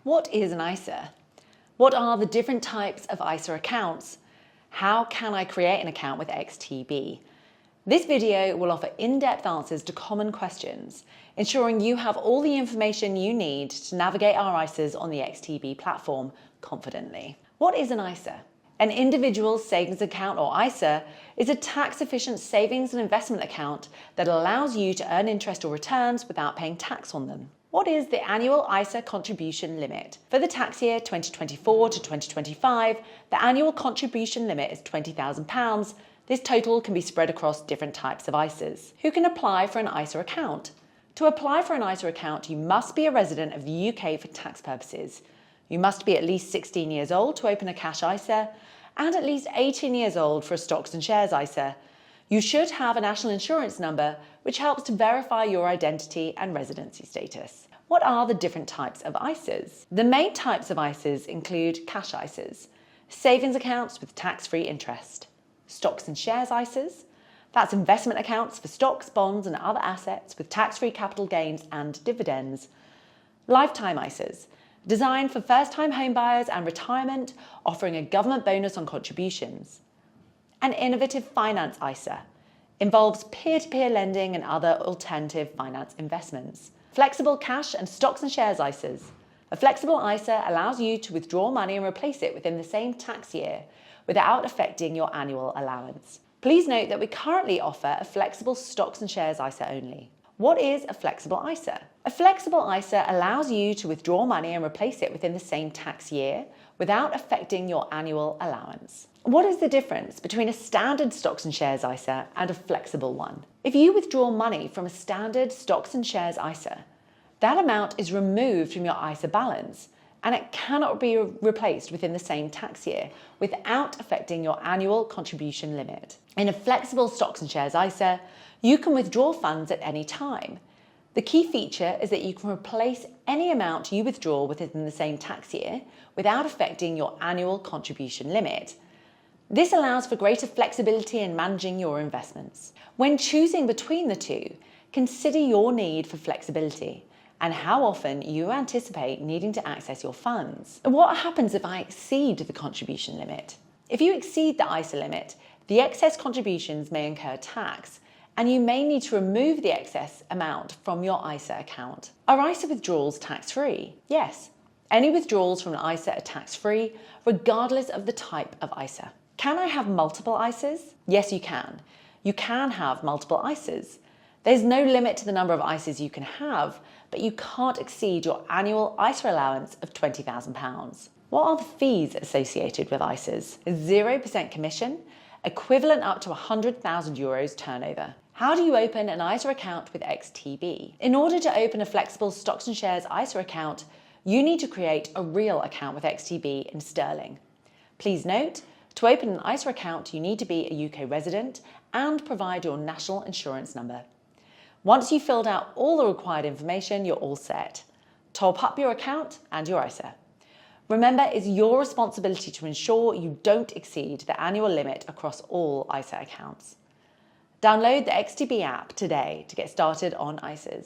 What is an ISA? What are the different types of ISA accounts? How can I create an account with XTB? This video will offer in-depth answers to common questions, ensuring you have all the information you need to navigate our ISAs on the XTB platform confidently. What is an ISA? An individual savings account, or ISA, is a tax-efficient savings and investment account that allows you to earn interest or returns without paying tax on them. What is the annual ISA contribution limit? For the tax year 2024 to 2025, the annual contribution limit is £20,000. This total can be spread across different types of ISAs. Who can apply for an ISA account? To apply for an ISA account, you must be a resident of the UK for tax purposes. You must be at least 16 years old to open a cash ISA and at least 18 years old for a stocks and shares ISA. You should have a national insurance number, which helps to verify your identity and residency status. What are the different types of ISAs? The main types of ISAs include cash ISAs, savings accounts with tax-free interest, stocks and shares ISAs, that's investment accounts for stocks, bonds and other assets with tax-free capital gains and dividends, lifetime ISAs, designed for first-time homebuyers and retirement, offering a government bonus on contributions. An innovative finance ISA involves peer-to-peer lending and other alternative finance investments. Flexible cash and stocks and shares ISAs. A flexible ISA allows you to withdraw money and replace it within the same tax year without affecting your annual allowance. Please note that we currently offer a flexible stocks and shares ISA only. What is a flexible ISA? A flexible ISA allows you to withdraw money and replace it within the same tax year without affecting your annual allowance. What is the difference between a standard stocks and shares ISA and a flexible one? If you withdraw money from a standard stocks and shares ISA, that amount is removed from your ISA balance and it cannot be replaced within the same tax year without affecting your annual contribution limit. In a flexible stocks and shares ISA, you can withdraw funds at any time. The key feature is that you can replace any amount you withdraw within the same tax year without affecting your annual contribution limit. This allows for greater flexibility in managing your investments. When choosing between the two, consider your need for flexibility and how often you anticipate needing to access your funds. And what happens if I exceed the contribution limit? If you exceed the ISA limit, the excess contributions may incur tax, and you may need to remove the excess amount from your ISA account. Are ISA withdrawals tax-free? Yes. Any withdrawals from an ISA are tax-free, regardless of the type of ISA. Can I have multiple ISAs? Yes, you can. You can have multiple ISAs. There's no limit to the number of ISAs you can have, but you can't exceed your annual ISA allowance of £20,000. What are the fees associated with ISAs? 0% commission, equivalent up to €100,000 turnover. How do you open an ISA account with XTB? In order to open a flexible stocks and shares ISA account, you need to create a real account with XTB in sterling. Please note, to open an ISA account, you need to be a UK resident and provide your national insurance number. Once you've filled out all the required information, you're all set. Top up your account and your ISA. Remember, it's your responsibility to ensure you don't exceed the annual limit across all ISA accounts. Download the XTB app today to get started on ISAs.